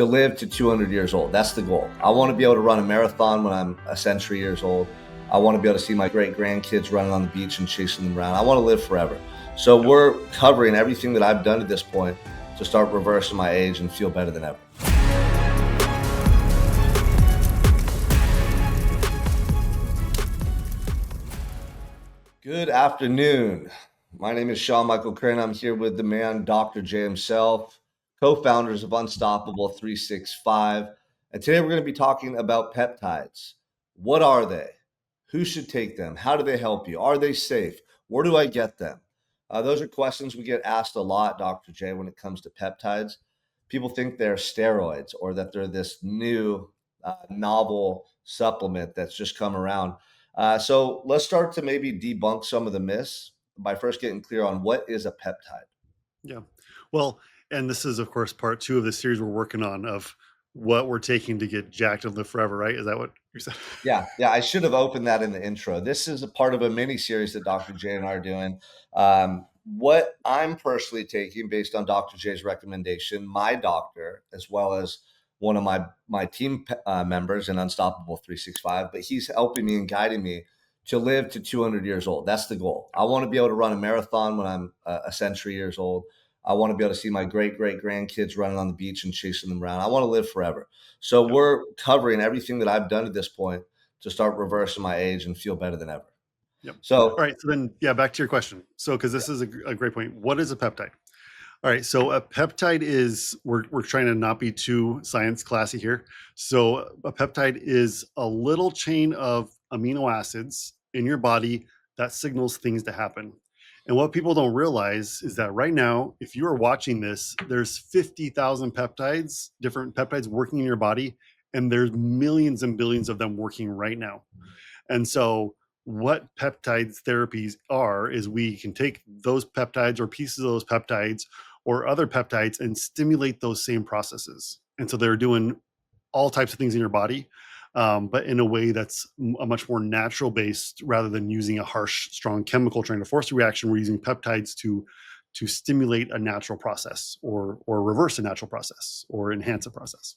to live to 200 years old. That's the goal. I want to be able to run a marathon when I'm a century years old. I want to be able to see my great grandkids running on the beach and chasing them around. I want to live forever. So we're covering everything that I've done to this point to start reversing my age and feel better than ever. Good afternoon. My name is Sean Michael Crane. I'm here with the man, Dr. J himself, co-founders of Unstoppable 365. And today we're going to be talking about peptides. What are they? Who should take them? How do they help you? Are they safe? Where do I get them? Those are questions we get asked a lot, Dr. J, when it comes to peptides. People think they're steroids or that they're this new novel supplement that's just come around. So let's start to maybe debunk some of the myths by first getting clear on what is a peptide. Yeah. Well, and this is, of course, part two of the series we're working on of what we're taking to get jacked and live forever, right? Is that what you said? Yeah, I should have opened that in the intro. This is a part of a mini series that Dr. J and I are doing. What I'm personally taking based on Dr. J's recommendation, my doctor, as well as one of my team members in Unstoppable 365, but he's helping me and guiding me to live to 200 years old. That's the goal. I want to be able to run a marathon when I'm a century years old. I want to be able to see my great grandkids running on the beach and chasing them around. I want to live forever. So Yep. we're covering everything that I've done to this point to start reversing my age and feel better than ever. Yep. All So right. So then, yeah, back to your question. So, because this is a great point. What is a peptide? All right. So, a peptide is, we're trying to not be too science classy here. So, a peptide is a little chain of amino acids in your body that signals things to happen. And what people don't realize is that right now, if you are watching this, there's 50,000 peptides, different peptides working in your body, and there's millions and billions of them working right now. And so, what peptides therapies are is we can take those peptides or pieces of those peptides or other peptides and stimulate those same processes. And so they're doing all types of things in your body, but in a way that's a much more natural based rather than using a harsh, strong chemical trying to force a reaction. We're using peptides to stimulate a natural process or reverse a natural process or enhance a process.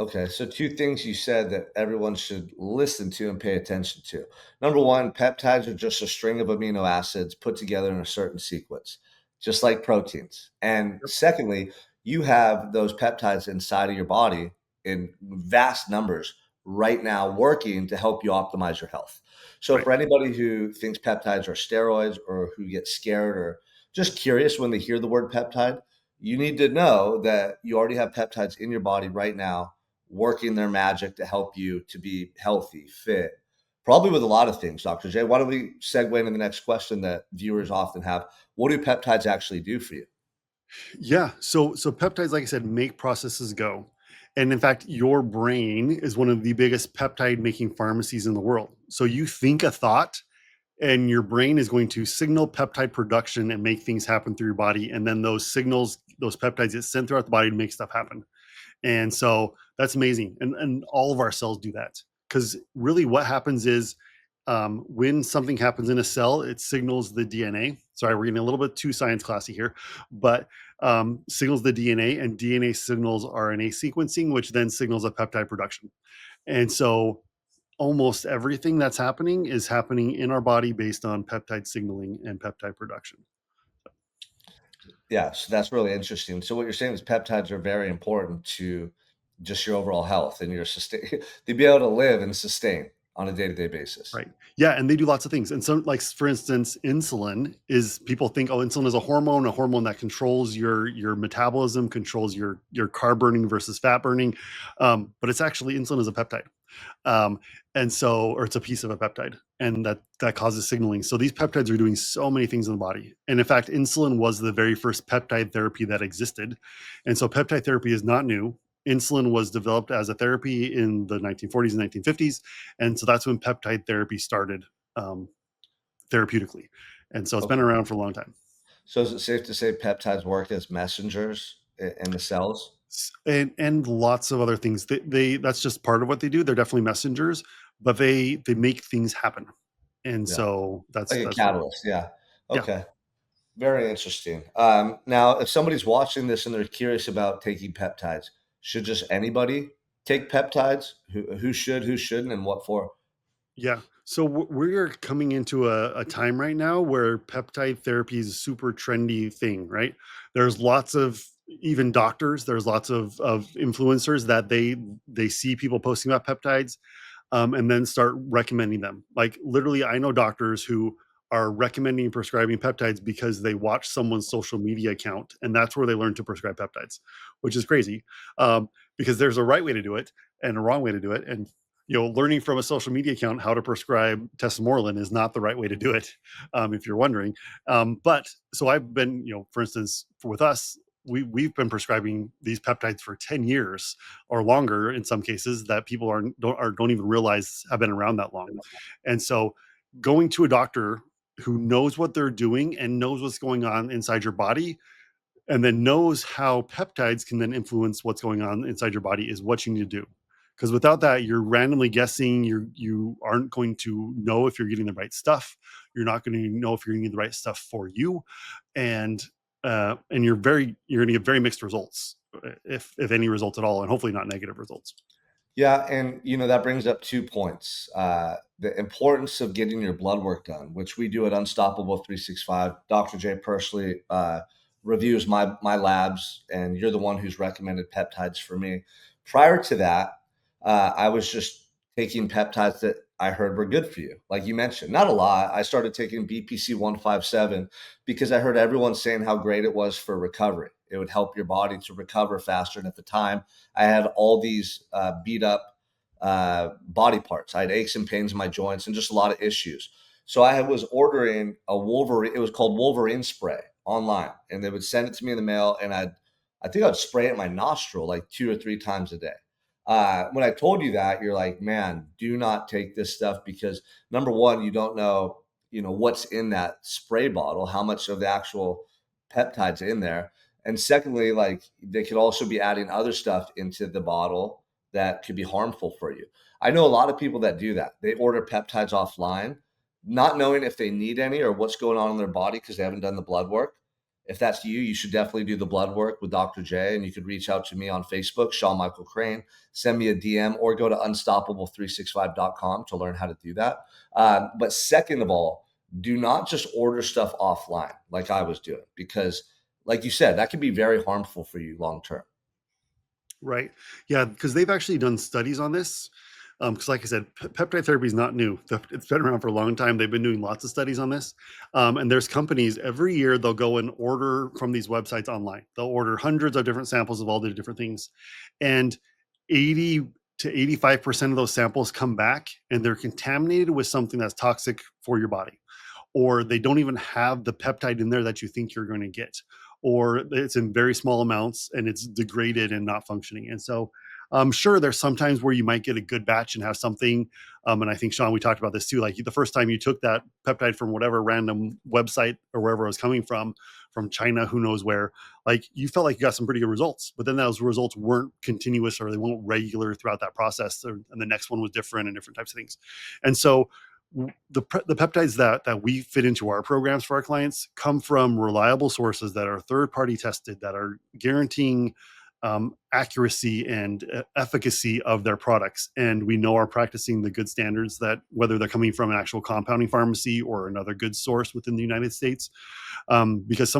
okay, so two things you said that everyone should listen to and pay attention to. Number one, peptides are just a string of amino acids put together in a certain sequence, just like proteins. And Yep. secondly, you have those peptides inside of your body in vast numbers right now working to help you optimize your health. So Right. for anybody who thinks peptides are steroids or who gets scared or just curious when they hear the word peptide, you need to know that you already have peptides in your body right now working their magic to help you to be healthy, fit, probably with a lot of things, Dr. J. Why don't we segue into the next question that viewers often have? What do peptides actually do for you? Yeah. So peptides, like I said, make processes go. And in fact, your brain is one of the biggest peptide making pharmacies in the world. So you think a thought and your brain is going to signal peptide production and make things happen through your body. And then those signals, those peptides get sent throughout the body to make stuff happen. And so that's amazing. And all of our cells do that. Because really what happens is when something happens in a cell, it signals the DNA. Sorry, we're getting a little bit too science classy here, but signals the DNA, and DNA signals RNA sequencing, which then signals a peptide production. And so almost everything that's happening is happening in our body based on peptide signaling and peptide production. Yeah, so that's really interesting. So what you're saying is peptides are very important to just your overall health and your sustain to be able to live and sustain on a day-to-day basis. Right. Yeah, and they do lots of things. And so, like for instance, insulin is people think, oh, insulin is a hormone that controls your metabolism, controls your carb burning versus fat burning. But it's actually insulin is a peptide. Um, and so, or it's a piece of a peptide, and that causes signaling. So these peptides are doing so many things in the body. And in fact, insulin was the very first peptide therapy that existed. And so peptide therapy is not new. Insulin was developed as a therapy in the 1940s and 1950s, and so that's when peptide therapy started um, therapeutically. And so it's been Okay. around for a long time. So is it safe to say peptides work as messengers in the cells? And lots of other things. They that's just part of what they do. They're definitely messengers, but they make things happen. And Yeah. so Like a that's what catalyst. Yeah. yeah. Okay. Very interesting. Now, if somebody's watching this and they're curious about taking peptides, should just anybody take peptides? Who should, who shouldn't, and what for? Yeah. So we're coming into a time right now where peptide therapy is a super trendy thing, right? There's lots of even doctors, there's lots of influencers that they see people posting about peptides, and then start recommending them. Like literally, I know doctors who are recommending and prescribing peptides because they watch someone's social media account, and that's where they learn to prescribe peptides, which is crazy, because there's a right way to do it and a wrong way to do it. And learning from a social media account how to prescribe tesamorelin is not the right way to do it, if you're wondering. But so I've been, for instance, with us, we've been prescribing these peptides for 10 years or longer in some cases that people don't even realize have been around that long. And so going to a doctor who knows what they're doing and knows what's going on inside your body and then knows how peptides can then influence what's going on inside your body is what you need to do. Because without that, you're randomly guessing. You aren't going to know if you're getting the right stuff. You're not going to know if you're getting the right stuff for you, and you're going to get very mixed results, if any results at all, and hopefully not negative results. Yeah, and that brings up 2 points. The importance of getting your blood work done, which we do at Unstoppable 365. Dr. J personally reviews my labs, and you're the one who's recommended peptides for me. Prior to that, I was just taking peptides that I heard were good for you. Like you mentioned, not a lot. I started taking BPC 157 because I heard everyone saying how great it was for recovery. It would help your body to recover faster. And at the time, I had all these beat up body parts. I had aches and pains in my joints and just a lot of issues. So I was ordering a Wolverine. It was called Wolverine spray online, and they would send it to me in the mail. And I think I'd spray it in my nostril like 2 or 3 times a day. When I told you that, you're like, man, do not take this stuff because number one, you don't know, what's in that spray bottle, how much of the actual peptides in there. And secondly, like they could also be adding other stuff into the bottle that could be harmful for you. I know a lot of people that do that. They order peptides offline, not knowing if they need any or what's going on in their body because they haven't done the blood work. If that's you, you should definitely do the blood work with Dr. J. And you could reach out to me on Facebook, Shawn Michael Crane, send me a DM or go to unstoppable365.com to learn how to do that. But second of all, do not just order stuff offline like I was doing because like you said, that can be very harmful for you long term. Right. Yeah, because they've actually done studies on this. Because, like I said, peptide therapy is not new. It's been around for a long time. They've been doing lots of studies on this. And there's companies every year they'll go and order from these websites online. They'll order hundreds of different samples of all the different things, and 80 to 85% of those samples come back and they're contaminated with something that's toxic for your body, or they don't even have the peptide in there that you think you're going to get, or it's in very small amounts and it's degraded and not functioning. And so I'm sure there's sometimes where you might get a good batch and have something. And I think, Shawn, we talked about this too. Like the first time you took that peptide from whatever random website or wherever it was coming from China, who knows where, like you felt like you got some pretty good results, but then those results weren't continuous or they weren't regular throughout that process. And the next one was different and different types of things. And so the peptides that we fit into our programs for our clients come from reliable sources that are third party tested, that are guaranteeing accuracy and efficacy of their products. And we know are practicing the good standards, that whether they're coming from an actual compounding pharmacy or another good source within the United States. Because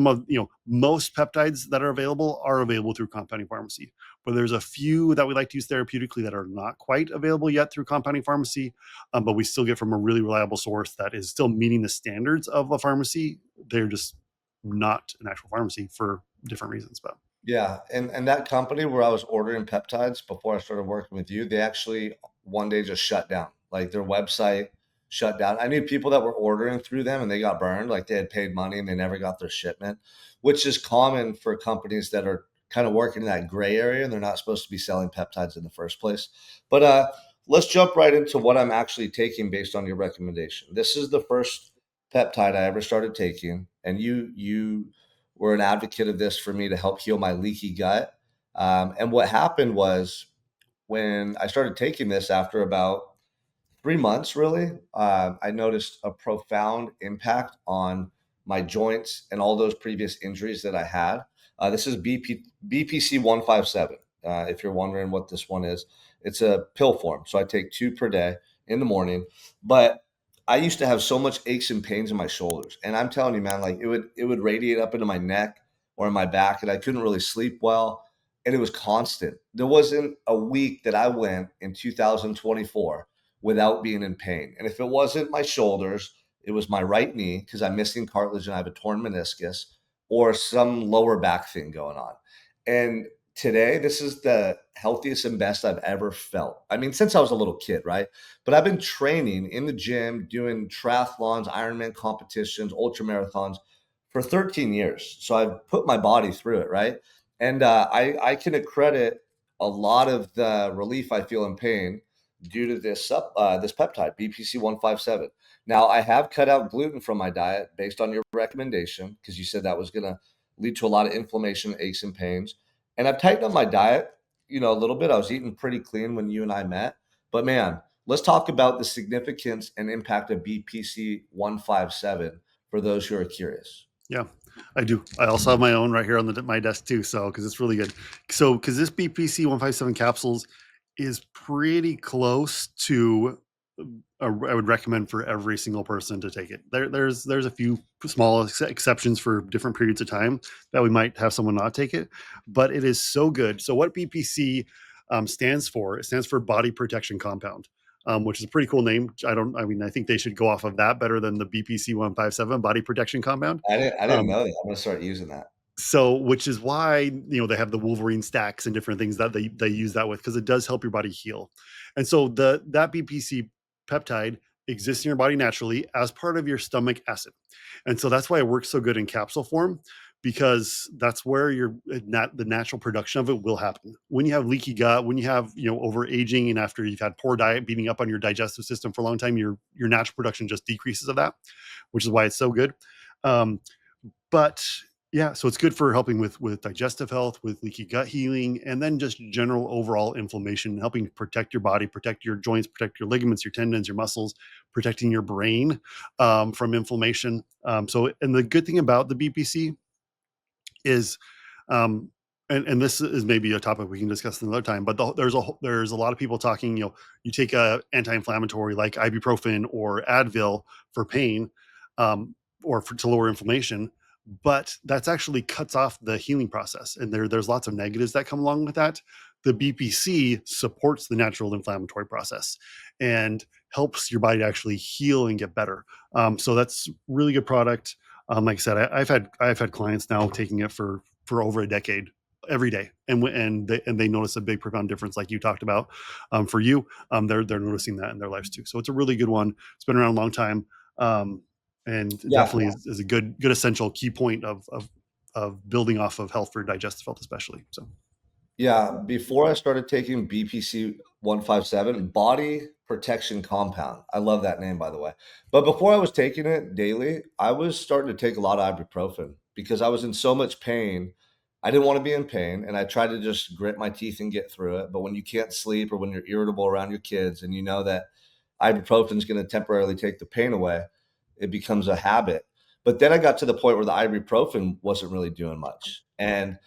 most peptides that are available through compounding pharmacy, but there's a few that we like to use therapeutically that are not quite available yet through compounding pharmacy, but we still get from a really reliable source that is still meeting the standards of a pharmacy. They're just not an actual pharmacy for different reasons. But Yeah, and that company where I was ordering peptides before I started working with you, they actually one day just shut down. Like their website shut down. I knew people that were ordering through them and they got burned, like they had paid money and they never got their shipment, which is common for companies that are kind of working in that gray area and they're not supposed to be selling peptides in the first place. But let's jump right into what I'm actually taking based on your recommendation. This is the first peptide I ever started taking, and you were an advocate of this for me to help heal my leaky gut. And what happened was when I started taking this after about 3 months, really, I noticed a profound impact on my joints and all those previous injuries that I had. This is BPC 157. If you're wondering what this one is, it's a pill form. So I take 2 per day in the morning. But I used to have so much aches and pains in my shoulders, and I'm telling you, man, like it would radiate up into my neck or in my back, and I couldn't really sleep well, and it was constant. There wasn't a week that I went in 2024 without being in pain. And if it wasn't my shoulders, it was my right knee because I'm missing cartilage and I have a torn meniscus, or some lower back thing going on. And today, this is the healthiest and best I've ever felt. I mean, since I was a little kid, right? But I've been training in the gym, doing triathlons, Ironman competitions, ultra marathons for 13 years. So I've put my body through it, right? And I can accredit a lot of the relief I feel in pain due to this peptide, BPC 157. Now, I have cut out gluten from my diet based on your recommendation because you said that was going to lead to a lot of inflammation, aches, and pains. And I've tightened up my diet, a little bit. I was eating pretty clean when you and I met. But man, let's talk about the significance and impact of BPC 157 for those who are curious. Yeah, I do. I also have my own right here on my desk too. So, because it's really good. So, because this BPC 157 capsules is pretty close to, I would recommend for every single person to take it. There's a few small exceptions for different periods of time that we might have someone not take it, but it is so good. So, what BPC stands for? It stands for Body Protection Compound. Which is a pretty cool name. I think they should go off of that better than the BPC 157 Body Protection Compound. I didn't Um, know that. I'm gonna start using that. so, which is why they have the Wolverine stacks and different things that they use that with, because it does help your body heal. And so that BPC peptide exists in your body naturally as part of your stomach acid, and so that's why it works so good in capsule form, because that's where the natural production of it will happen. When you have leaky gut, when you have overaging, and after you've had poor diet beating up on your digestive system for a long time, your natural production just decreases of that, which is why it's so good. Um, but yeah, so it's good for helping with digestive health, with leaky gut healing, and then just general overall inflammation, helping protect your body, protect your joints, protect your ligaments, your tendons, your muscles, protecting your brain from inflammation. And the good thing about the BPC is, um, and this is maybe a topic we can discuss another time, but there's a lot of people talking, you take a anti-inflammatory like ibuprofen or Advil for pain, to lower inflammation, but that's actually cuts off the healing process, and there's lots of negatives that come along with that. The BPC supports the natural inflammatory process and helps your body to actually heal and get better. So that's really good product. Like I said, I've had clients now taking it for over a decade every day, and they notice a big profound difference, like you talked about. For you, they're noticing that in their lives too. So it's a really good one. It's been around a long time, and Yeah, definitely is a good essential key point of building off of health for digestive health, especially. So yeah. Before I started taking BPC 157, Body Protection Compound. I love that name, by the way. But before I was taking it daily, I was starting to take a lot of ibuprofen because I was in so much pain. I didn't want to be in pain, and I tried to just grit my teeth and get through it. But when you can't sleep or when you're irritable around your kids and you know that ibuprofen is going to temporarily take the pain away, it becomes a habit. But then I got to the point where the ibuprofen wasn't really doing much. And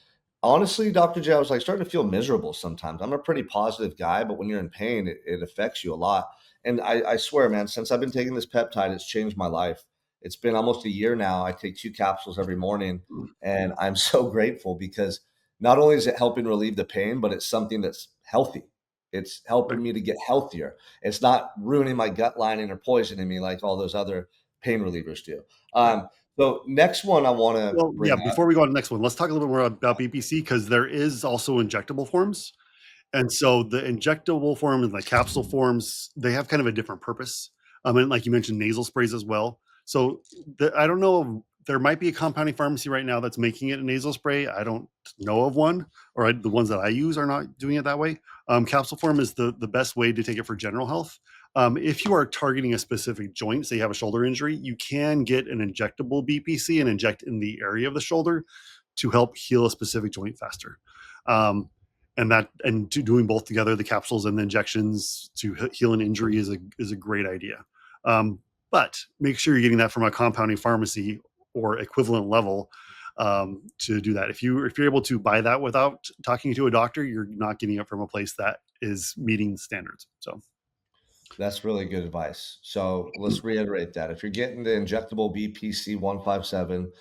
honestly, Dr. J, I was like starting to feel miserable sometimes. I'm a pretty positive guy, but when you're in pain, it affects you a lot. And I swear, man, since I've been taking this peptide, it's changed my life. It's been almost a year now. I take 2 capsules every morning, and I'm so grateful because not only is it helping relieve the pain, but it's something that's healthy. It's right. helping me to get healthier. It's not ruining my gut lining or poisoning me like all those other pain relievers do. Right. So next one I want to Well, bring yeah. up. Before we go on to the next one, let's talk a little bit more about BPC, because there is also injectable forms. And so the injectable form and the capsule forms, they have kind of a different purpose. And like you mentioned, nasal sprays as well. So I don't know. There might be a compounding pharmacy right now that's making it a nasal spray. I don't know of one, or the ones that I use are not doing it that way. Capsule form is the best way to take it for general health. If you are targeting a specific joint, say you have a shoulder injury, you can get an injectable BPC and inject in the area of the shoulder to help heal a specific joint faster. Um, doing both together, the capsules and the injections to heal an injury is a great idea. But make sure you're getting that from a compounding pharmacy or equivalent level, to do that. If you're able to buy that without talking to a doctor, you're not getting it from a place that is meeting standards. So That's really good advice. So let's reiterate that. If you're getting the injectable BPC 157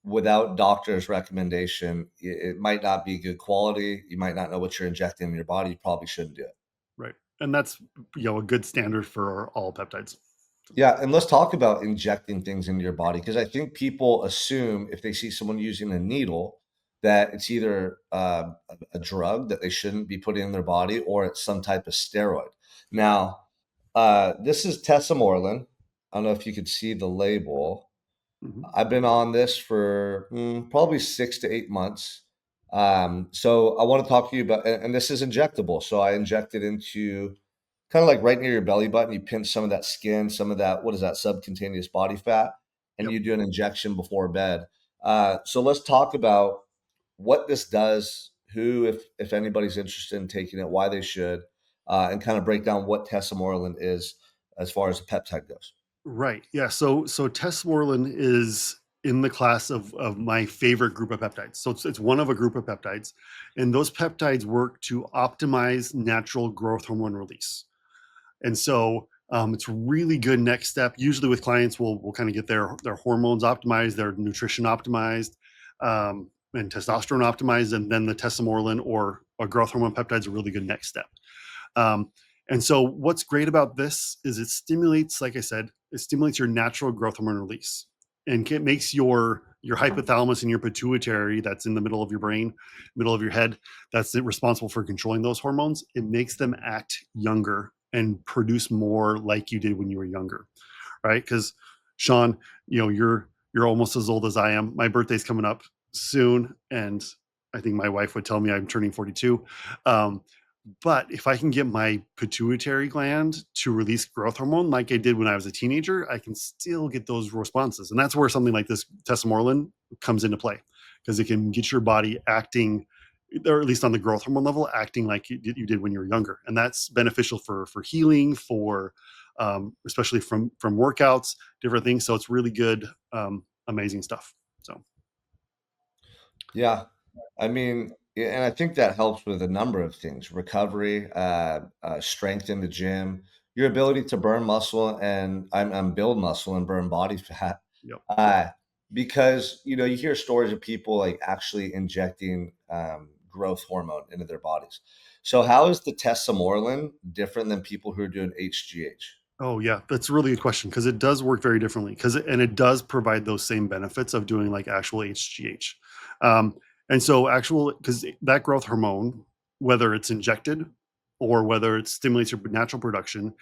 without doctor's recommendation, it might not be good quality. You might not know what you're injecting in your body. You probably shouldn't do it. right, and that's a good standard for all peptides. Yeah, and let's talk about injecting things into your body because I think people assume if they see someone using a needle that it's either a drug that they shouldn't be putting in their body or it's some type of steroid. Now, this is tesamorelin. I don't know if you could see the label. Hmm. I've been on this for probably 6 to 8 months. So I want to talk to you about, and this is injectable. So I inject it into kind of like right near your belly button. You pinch some of that skin, some of that, what is that, subcutaneous body fat, and Yep. you do an injection before bed. So let's talk about what this does, who, if anybody's interested in taking it, why they should, and kind of break down what tesamorelin is as far as a peptide goes. Right. Yeah. So tesamorelin is in the class of my favorite group of peptides. So it's one of a group of peptides, and those peptides work to optimize natural growth hormone release. And so it's a really good next step. Usually with clients, we'll kind of get their hormones optimized, their nutrition optimized, and testosterone optimized, and then the tesamorelin or a growth hormone peptide is a really good next step. Um, and so what's great about this is it stimulates, like I said, it stimulates your natural growth hormone release, and it makes your hypothalamus and your pituitary that's in the middle of your brain, middle of your head, that's responsible for controlling those hormones. It makes them act younger and produce more like you did when you were younger, right? Because Sean, you're almost as old as I am. My birthday's coming up soon, and I think my wife would tell me I'm turning 42. Um, but if I can get my pituitary gland to release growth hormone like I did when I was a teenager, I can still get those responses. And that's where something like this tesamorelin comes into play because it can get your body acting, or at least on the growth hormone level, acting like you did when you were younger. And that's beneficial for healing, for especially from workouts, different things. So it's really good, amazing stuff. So Yeah. I mean, and I think that helps with a number of things: recovery, strength in the gym, your ability to burn muscle and I'm build muscle and burn body fat. yep. Uh, because you hear stories of people like actually injecting growth hormone into their bodies. So, how is the tesamorelin different than people who are doing HGH? Oh yeah, that's a really good question because it does work very differently and it does provide those same benefits of doing like actual HGH. Um, and so actual because that growth hormone, whether it's injected or whether it stimulates your natural production,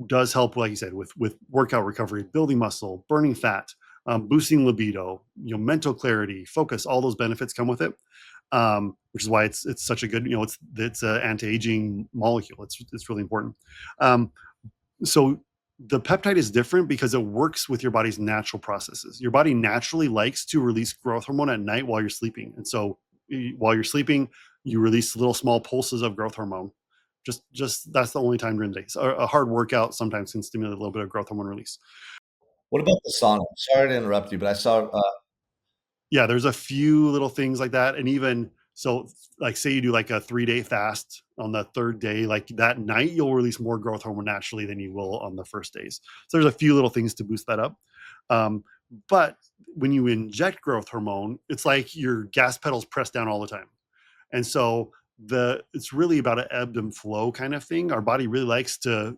does help, like you said, with workout recovery, building muscle, burning fat, boosting libido, mental clarity, focus. All those benefits come with it, which is why it's such a good, it's an anti-aging molecule. It's really important. Um, so the peptide is different because it works with your body's natural processes. Your body naturally likes to release growth hormone at night while you're sleeping. And so while you're sleeping, you release little small pulses of growth hormone. Just that's the only time during the day. So a hard workout sometimes can stimulate a little bit of growth hormone release. What about the sauna? Sorry to interrupt you, but I saw Yeah, there's a few little things like that. And even so, like say you do like a 3-day fast on the third day, like that night, you'll release more growth hormone naturally than you will on the first days. So there's a few little things to boost that up. Um, but when you inject growth hormone, it's like your gas pedals pressed down all the time. And so it's really about an ebb and flow kind of thing. Our body really likes to,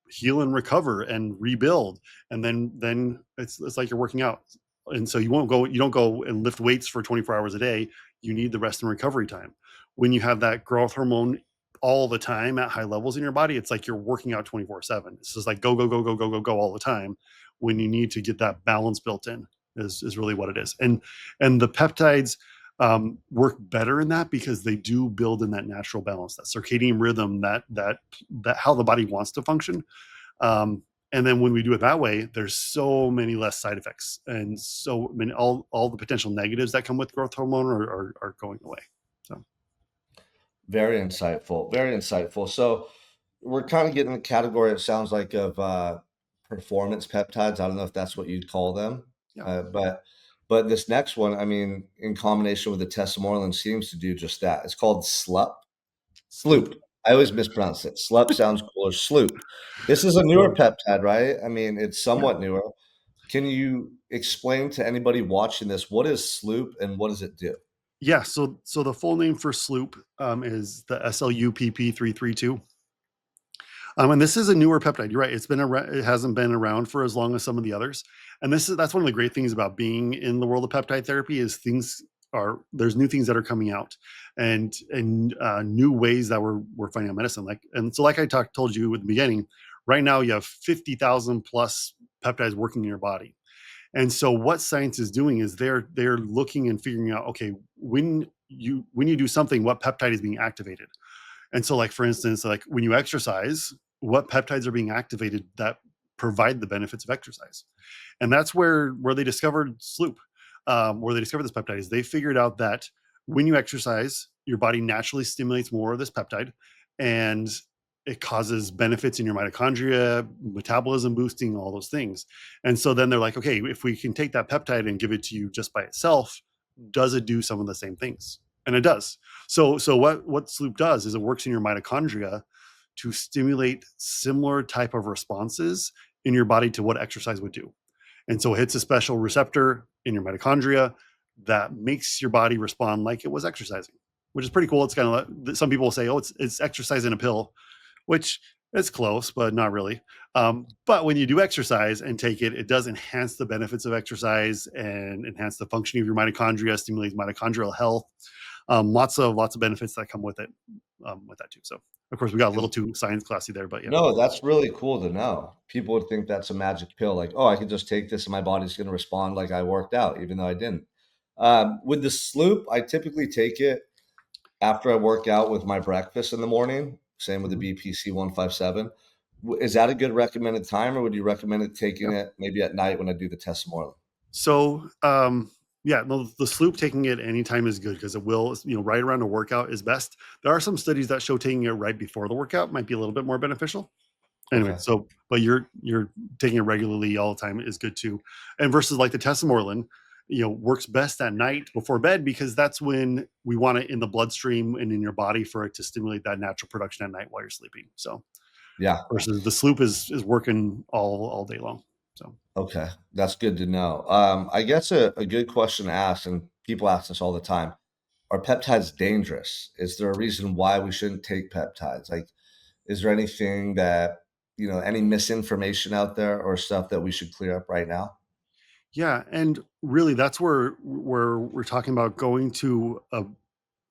heal and recover and rebuild. And then it's like you're working out. And so you don't go and lift weights for 24 hours a day. You need the rest and recovery time. When you have that growth hormone all the time at high levels in your body, it's like you're working out 24/7. It's just like go, go, go, go, go, go, go all the time when you need to get that balance built in is really what it is. And the peptides work better in that because they do build in that natural balance, that circadian rhythm, that how the body wants to function. Um, and then when we do it that way, there's so many less side effects, and so I mean, all the potential negatives that come with growth hormone are going away. So very insightful, very insightful. So we're kind of getting the category, it sounds like, of performance peptides. I don't know if that's what you'd call them, yeah, but But this next one, I mean, in combination with the tesamorelin, seems to do just that. It's called SLUP. Sloop. Sloop. I always mispronounce it. SLUP sounds cooler. Sloop. This is a newer So peptide, right? I mean, it's yeah, somewhat newer. Can you explain to anybody watching this what is Sloop and what does it do? yeah. So the full name for Sloop is the SLUPP332. And this is a newer peptide. You're right. It hasn't been around for as long as some of the others. And that's one of the great things about being in the world of peptide therapy is there's new things that are coming out, and new ways that we're finding out medicine. Like I told you at the beginning, right now you have 50,000 plus peptides working in your body. And so what science is doing is they're looking and figuring out, okay, when you do something, what peptide is being activated. And so, like for instance, like when you exercise, what peptides are being activated that provide the benefits of exercise? And that's where they discovered Sloop, where they discovered this peptide is they figured out that when you exercise, your body naturally stimulates more of this peptide, and it causes benefits in your mitochondria, metabolism boosting, all those things. And so then they're like, okay, if we can take that peptide and give it to you just by itself, does it do some of the same things? And it does. So what Sloop does is it works in your mitochondria to stimulate similar type of responses in your body to what exercise would do. And so it hits a special receptor in your mitochondria that makes your body respond like it was exercising, which is pretty cool. It's kind of like some people say, oh, it's exercise in a pill, which is close, but not really. But when you do exercise and take it, it does enhance the benefits of exercise and enhance the functioning of your mitochondria, stimulates mitochondrial health. Lots of benefits that come with that too. So of course we got a little too science classy there, but yeah. No, that's really cool to know. People would think that's a magic pill, like, "Oh, I can just take this and my body's gonna respond like I worked out," even though I didn't. With the Sloop, I typically take it after I work out with my breakfast in the morning, same with the Mhm. BPC 157. Is that a good recommended time, or would you recommend it taking Yeah. it maybe at night when I do the tesamorelin? So, yeah, no, the Sloop taking it anytime is good because it will, right around a workout is best. There are some studies that show taking it right before the workout might be a little bit more beneficial. Anyway, Okay. so but you're taking it regularly all the time is good too. And versus like the tesamorelin, works best at night before bed because that's when we want it in the bloodstream and in your body for it to stimulate that natural production at night while you're sleeping. So Yeah. versus the Sloop is working all day long. So Okay. That's good to know. I guess a good question to ask, and people ask this all the time, are peptides dangerous? Is there a reason why we shouldn't take peptides? Like, is there anything that, any misinformation out there or stuff that we should clear up right now? yeah, and really that's where we're talking about going to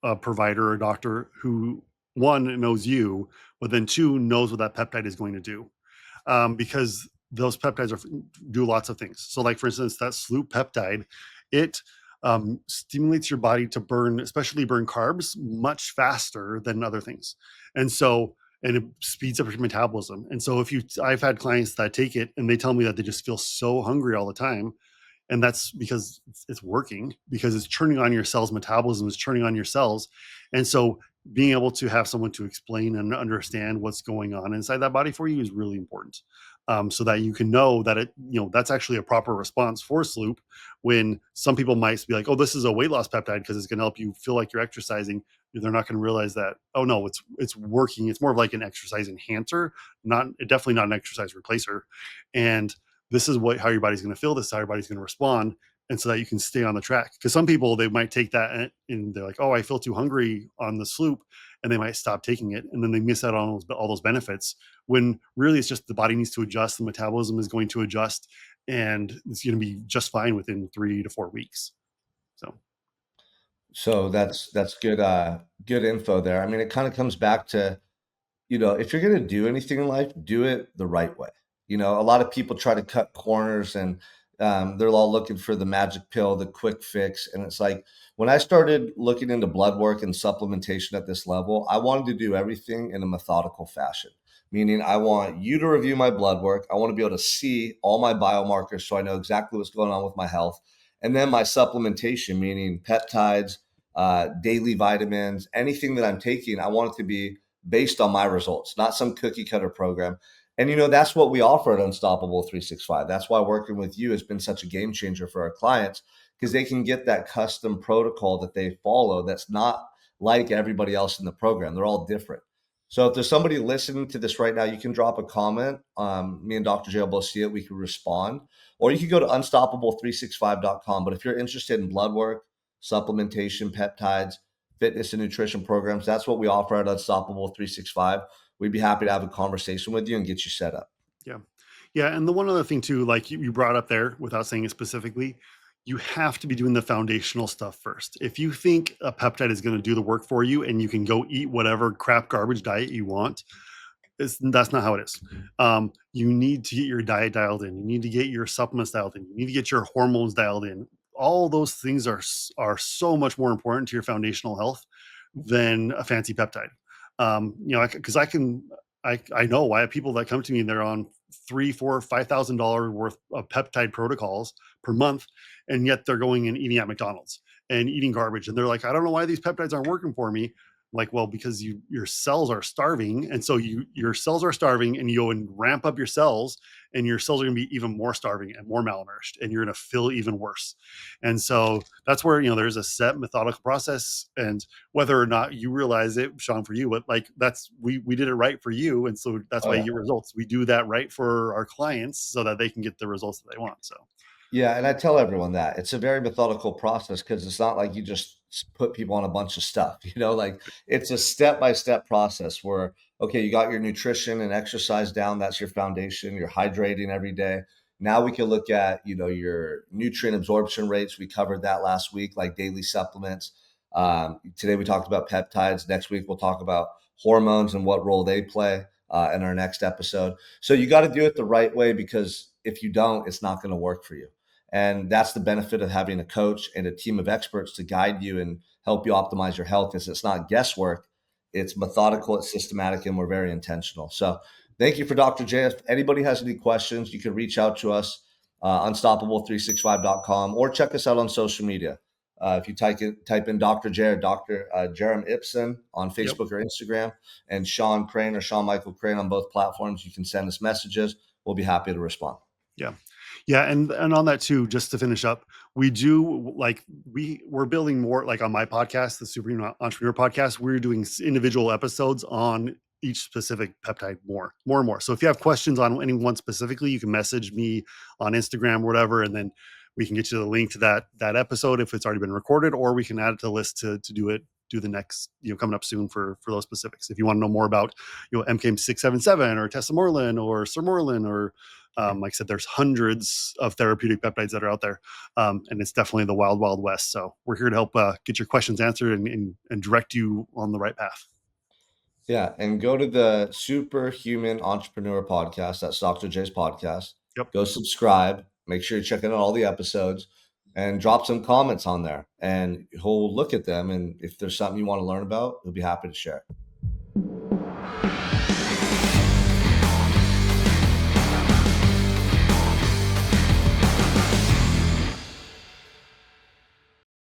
a provider or doctor who one knows you, but then two knows what that peptide is going to do. Because those peptides do lots of things. So, like for instance, that Sloop peptide, it stimulates your body to burn, especially burn carbs, much faster than other things, and so and it speeds up your metabolism. And so, I've had clients that take it and they tell me that they just feel so hungry all the time, and that's because it's working because it's turning on your cells, metabolism is turning on your cells. And so being able to have someone to explain and understand what's going on inside that body for you is really important, so that you can know that that's actually a proper response for Sloop. When some people might be like, oh, this is a weight loss peptide because it's going to help you feel like you're exercising, they're not going to realize that, oh no, it's working. It's more of like an exercise enhancer, not definitely not an exercise replacer. And this is how your body's going to feel, this is how your body's going to respond, and so that you can stay on the track. Because some people, they might take that and they're like, oh, I feel too hungry on the Sloop, and they might stop taking it, and then they miss out on all those benefits, when really it's just the body needs to adjust, the metabolism is going to adjust, and it's going to be just fine within 3 to 4 weeks. So So that's good good info there. I mean, it kind of comes back to, if you're going to do anything in life, do it the right way. A lot of people try to cut corners and they're all looking for the magic pill, the quick fix. And it's like when I started looking into blood work and supplementation at this level, I wanted to do everything in a methodical fashion, meaning I want you to review my blood work. I want to be able to see all my biomarkers so I know exactly what's going on with my health. And then my supplementation, meaning peptides, daily vitamins, anything that I'm taking, I want it to be based on my results, not some cookie cutter program. And that's what we offer at Unstoppable 365. That's why working with you has been such a game changer for our clients because they can get that custom protocol that they follow that's not like everybody else in the program. They're all different. So if there's somebody listening to this right now, you can drop a comment. Me and Dr. J will both see it. We can respond. Or you can go to unstoppable365.com. But if you're interested in blood work, supplementation, peptides, fitness and nutrition programs, that's what we offer at Unstoppable 365. We'd be happy to have a conversation with you and get you set up. Yeah. Yeah. And the one other thing too, like you brought up there without saying it specifically, you have to be doing the foundational stuff first. If you think a peptide is going to do the work for you and you can go eat whatever crap garbage diet you want, that's not how it is. You need to get your diet dialed in. You need to get your supplements dialed in. You need to get your hormones dialed in. All those things are so much more important to your foundational health than a fancy peptide. Because I know why people that come to me and they're on $3, $4, $5,000 worth of peptide protocols per month, and yet they're going and eating at McDonald's and eating garbage, and they're like, I don't know why these peptides aren't working for me. Like, well, because your cells are starving, and so your cells are starving, and you go and ramp up your cells, and your cells are going to be even more starving and more malnourished, and you're going to feel even worse. And so that's where there's a set methodical process, and whether or not you realize it, Sean, for you, but like that's we did it right for you, and so that's Oh, why yeah. you get results. We do that right for our clients so that they can get the results that they want. So Yeah, and I tell everyone that it's a very methodical process because it's not like you just put people on a bunch of stuff, like it's a step-by-step process where, okay, you got your nutrition and exercise down, that's your foundation, you're hydrating every day. Now we can look at, your nutrient absorption rates. We covered that last week, like daily supplements. Today we talked about peptides. Next week we'll talk about hormones and what role they play in our next episode. So you got to do it the right way because if you don't, it's not going to work for you. And that's the benefit of having a coach and a team of experts to guide you and help you optimize your health. Is it's not guesswork, it's methodical, it's systematic, and we're very intentional. So thank you for Dr. J. If anybody has any questions, you can reach out to us, unstoppable365.com, or check us out on social media. If you type in Dr. J or Dr. Jerem Ipson on yep. Facebook or Instagram, and Sean Crane or Sean Michael Crane on both platforms, you can send us messages. We'll be happy to respond. Yeah. Yeah. And on that too, just to finish up, we do we're building more, like on my podcast, the Superhuman Entrepreneur Podcast, we're doing individual episodes on each specific peptide more and more. So if you have questions on any one specifically, you can message me on Instagram or whatever, and then we can get you the link to that episode if it's already been recorded, or we can add it to the list to do the next, coming up soon for those specifics. If you want to know more about, MK677 or tesamorelin or sermorelin or like I said, there's hundreds of therapeutic peptides that are out there, and it's definitely the wild, wild west. So we're here to help get your questions answered and direct you on the right path. Yeah, and go to the Superhuman Entrepreneur Podcast. That's Dr. J's podcast. Yep. Go subscribe. Make sure you're checking out all the episodes and drop some comments on there. And he'll look at them. And if there's something you want to learn about, he'll be happy to share.